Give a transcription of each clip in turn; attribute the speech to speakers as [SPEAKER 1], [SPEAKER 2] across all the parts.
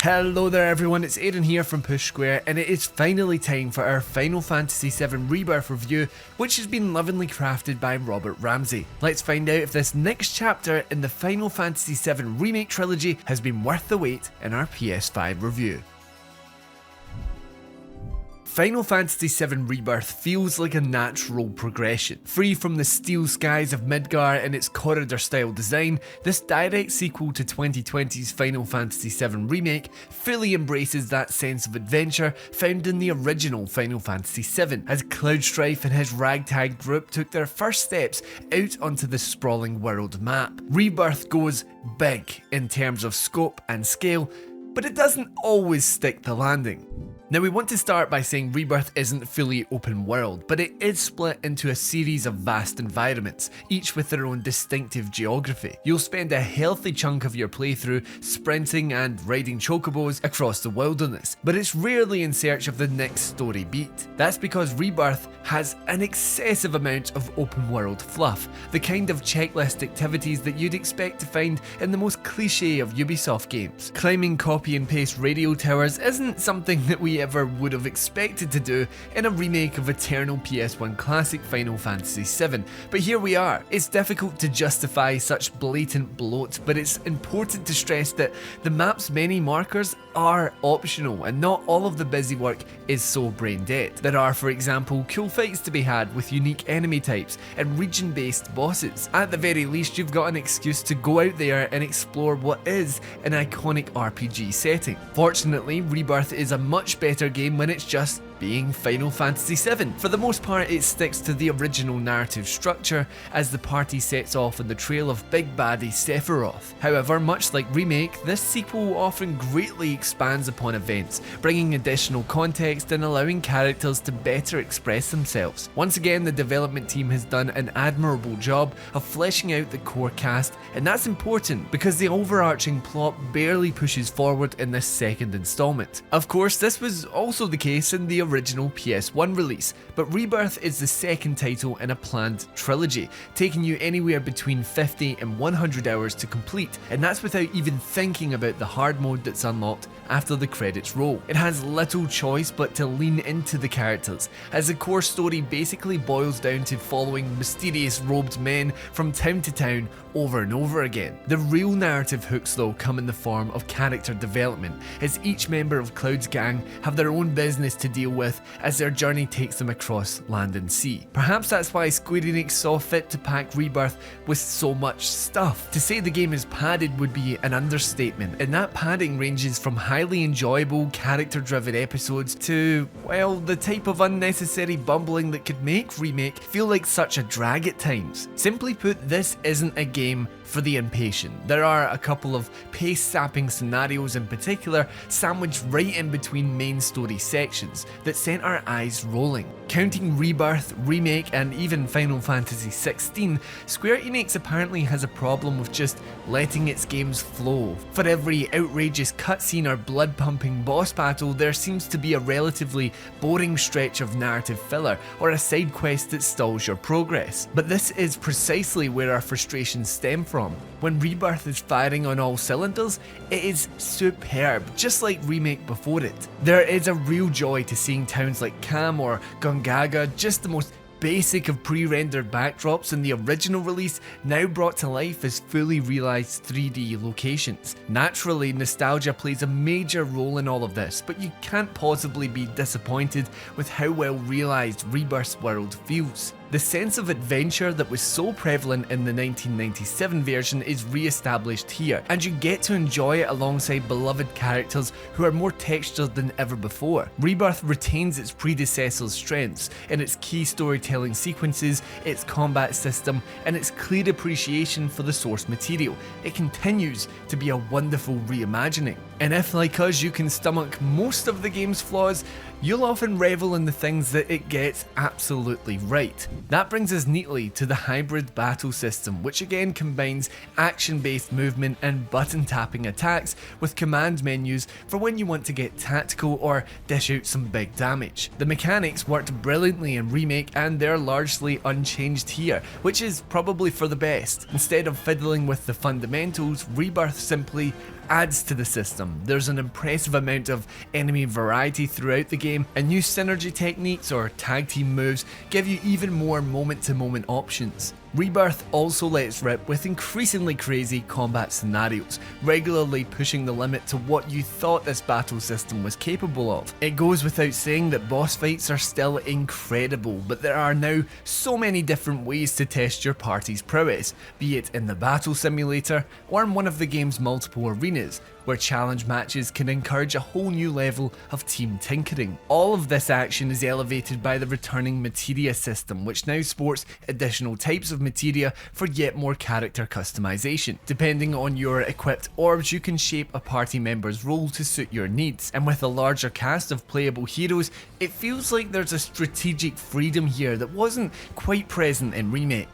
[SPEAKER 1] Hello there everyone, it's Aidan here from Push Square, and it is finally time for our Final Fantasy VII Rebirth review, which has been lovingly crafted by Robert Ramsey. Let's find out if this next chapter in the Final Fantasy VII Remake trilogy has been worth the wait in our PS5 review. Final Fantasy VII Rebirth feels like a natural progression. Free from the steel skies of Midgar and its corridor-style design, this direct sequel to 2020's Final Fantasy VII Remake fully embraces that sense of adventure found in the original Final Fantasy VII, as Cloud Strife and his ragtag group took their first steps out onto the sprawling world map. Rebirth goes big in terms of scope and scale, but it doesn't always stick the landing. Now, we want to start by saying Rebirth isn't fully open world, but it is split into a series of vast environments, each with their own distinctive geography. You'll spend a healthy chunk of your playthrough sprinting and riding chocobos across the wilderness, but it's rarely in search of the next story beat. That's because Rebirth has an excessive amount of open world fluff, the kind of checklist activities that you'd expect to find in the most cliche of Ubisoft games. Climbing copy and paste radio towers isn't something that we ever would have expected to do in a remake of eternal PS1 classic Final Fantasy VII, but here we are. It's difficult to justify such blatant bloat, but it's important to stress that the map's many markers are optional and not all of the busy work is so brain dead. There are, for example, cool fights to be had with unique enemy types and region-based bosses. At the very least, you've got an excuse to go out there and explore what is an iconic RPG setting. Fortunately, Rebirth is a much better game when it's just being Final Fantasy VII. For the most part, it sticks to the original narrative structure as the party sets off on the trail of big baddie Sephiroth. However, much like Remake, this sequel often greatly expands upon events, bringing additional context and allowing characters to better express themselves. Once again, the development team has done an admirable job of fleshing out the core cast, and that's important because the overarching plot barely pushes forward in this second installment. Of course, this was also the case in the original PS1 release, but Rebirth is the second title in a planned trilogy, taking you anywhere between 50 and 100 hours to complete, and that's without even thinking about the hard mode that's unlocked after the credits roll. It has little choice but to lean into the characters, as the core story basically boils down to following mysterious robed men from town to town over and over again. The real narrative hooks though come in the form of character development, as each member of Cloud's gang have their own business to deal with as their journey takes them across land and sea. Perhaps that's why Square Enix saw fit to pack Rebirth with so much stuff. To say the game is padded would be an understatement, and that padding ranges from highly enjoyable character-driven episodes to, well, the type of unnecessary bumbling that could make Remake feel like such a drag at times. Simply put, this isn't a game for the impatient. There are a couple of pace-sapping scenarios in particular sandwiched right in between main story sections that sent our eyes rolling. Counting Rebirth, Remake, and even Final Fantasy XVI, Square Enix apparently has a problem with just letting its games flow. For every outrageous cutscene or blood-pumping boss battle, there seems to be a relatively boring stretch of narrative filler or a side quest that stalls your progress. But this is precisely where our frustrations stem from. When Rebirth is firing on all cylinders, it is superb, just like Remake before it. There is a real joy to seeing towns like Kam or Gongaga, just the most basic of pre-rendered backdrops in the original release, now brought to life as fully realised 3D locations. Naturally, nostalgia plays a major role in all of this, but you can't possibly be disappointed with how well realised Rebirth's world feels. The sense of adventure that was so prevalent in the 1997 version is re-established here, and you get to enjoy it alongside beloved characters who are more textured than ever before. Rebirth retains its predecessor's strengths in its key storytelling sequences, its combat system, and its clear appreciation for the source material. It continues to be a wonderful reimagining. And if, like us, you can stomach most of the game's flaws, you'll often revel in the things that it gets absolutely right. That brings us neatly to the hybrid battle system, which again combines action-based movement and button-tapping attacks with command menus for when you want to get tactical or dish out some big damage. The mechanics worked brilliantly in Remake, and they're largely unchanged here, which is probably for the best. Instead of fiddling with the fundamentals, Rebirth simply adds to the system. There's an impressive amount of enemy variety throughout the game, and new synergy techniques or tag team moves give you even more moment-to-moment options. Rebirth also lets rip with increasingly crazy combat scenarios, regularly pushing the limit to what you thought this battle system was capable of. It goes without saying that boss fights are still incredible, but there are now so many different ways to test your party's prowess, be it in the battle simulator or in one of the game's multiple arenas, where challenge matches can encourage a whole new level of team tinkering. All of this action is elevated by the returning materia system, which now sports additional types of materia for yet more character customization. Depending on your equipped orbs, you can shape a party member's role to suit your needs, and with a larger cast of playable heroes, it feels like there's a strategic freedom here that wasn't quite present in Remake.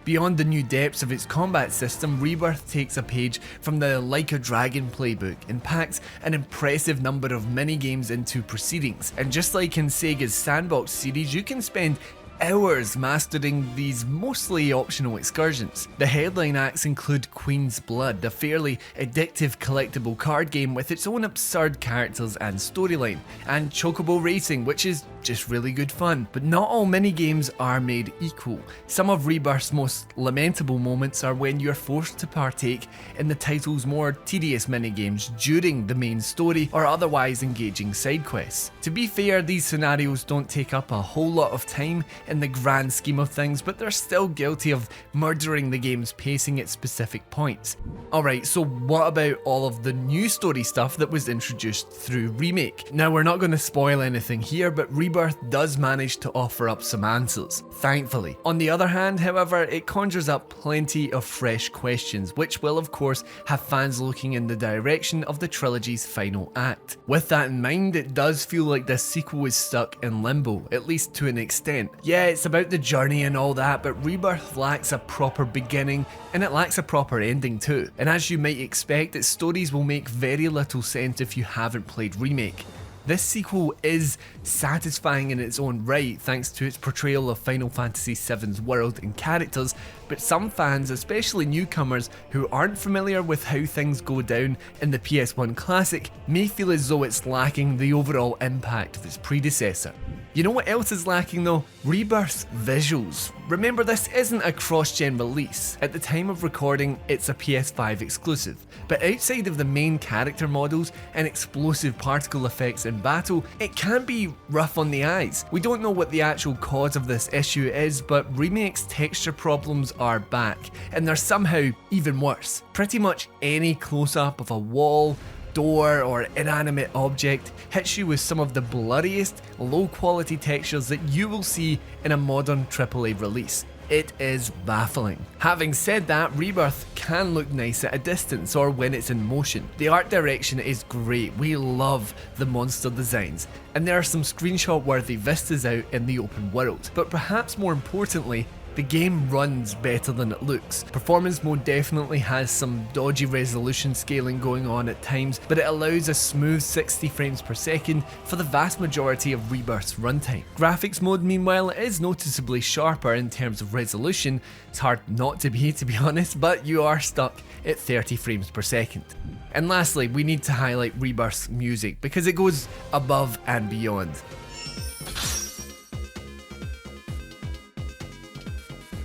[SPEAKER 1] Beyond the new depths of its combat system, Rebirth takes a page from the Like a Dragon playbook and packs an impressive number of mini-games into proceedings. And just like in Sega's Sandbox series, you can spend hours mastering these mostly optional excursions. The headline acts include Queen's Blood, a fairly addictive collectible card game with its own absurd characters and storyline, and Chocobo Racing, which is just really good fun. But not all minigames are made equal. Some of Rebirth's most lamentable moments are when you're forced to partake in the title's more tedious minigames during the main story or otherwise engaging side quests. To be fair, these scenarios don't take up a whole lot of time in the grand scheme of things, but they're still guilty of murdering the game's pacing at specific points. Alright, so what about all of the new story stuff that was introduced through Remake? Now, we're not going to spoil anything here, but Rebirth does manage to offer up some answers, thankfully. On the other hand, however, it conjures up plenty of fresh questions, which will of course have fans looking in the direction of the trilogy's final act. With that in mind, it does feel like this sequel is stuck in limbo, at least to an extent. Yeah, it's about the journey and all that, but Rebirth lacks a proper beginning and it lacks a proper ending too. And as you might expect, its stories will make very little sense if you haven't played Remake. This sequel is satisfying in its own right thanks to its portrayal of Final Fantasy VII's world and characters, but some fans, especially newcomers who aren't familiar with how things go down in the PS1 classic, may feel as though it's lacking the overall impact of its predecessor. You know what else is lacking though? Rebirth's visuals. Remember, this isn't a cross-gen release. At the time of recording, it's a PS5 exclusive, but outside of the main character models and explosive particle effects in battle, it can be rough on the eyes. We don't know what the actual cause of this issue is, but Remake's texture problems are back, and they're somehow even worse. Pretty much any close-up of a wall, door or inanimate object hits you with some of the blurriest, low quality textures that you will see in a modern AAA release. It is baffling. Having said that, Rebirth can look nice at a distance or when it's in motion. The art direction is great, we love the monster designs, and there are some screenshot worthy vistas out in the open world. But perhaps more importantly, the game runs better than it looks. Performance mode definitely has some dodgy resolution scaling going on at times, but it allows a smooth 60 frames per second for the vast majority of Rebirth's runtime. Graphics mode, meanwhile, is noticeably sharper in terms of resolution. It's hard not to be honest, but you are stuck at 30 frames per second. And lastly, we need to highlight Rebirth's music because it goes above and beyond.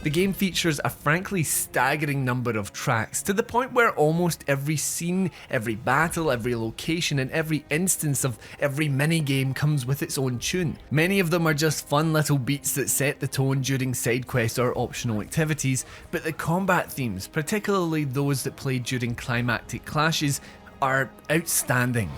[SPEAKER 1] The game features a frankly staggering number of tracks, to the point where almost every scene, every battle, every location, and every instance of every minigame comes with its own tune. Many of them are just fun little beats that set the tone during side quests or optional activities, but the combat themes, particularly those that play during climactic clashes, are outstanding.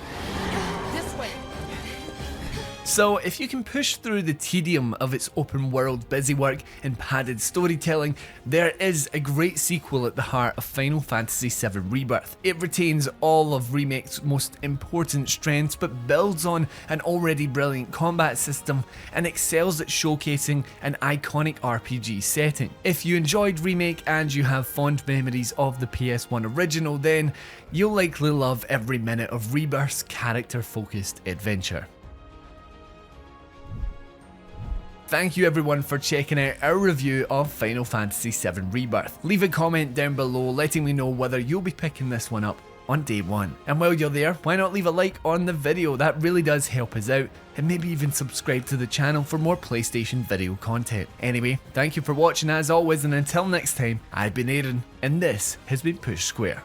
[SPEAKER 1] So if you can push through the tedium of its open world busywork and padded storytelling, there is a great sequel at the heart of Final Fantasy VII Rebirth. It retains all of Remake's most important strengths, but builds on an already brilliant combat system and excels at showcasing an iconic RPG setting. If you enjoyed Remake and you have fond memories of the PS1 original, then you'll likely love every minute of Rebirth's character-focused adventure. Thank you everyone for checking out our review of Final Fantasy VII Rebirth. Leave a comment down below letting me know whether you'll be picking this one up on day one. And while you're there, why not leave a like on the video? That really does help us out, and maybe even subscribe to the channel for more PlayStation video content. Anyway, thank you for watching as always, and until next time, I've been Aaron, and this has been Push Square.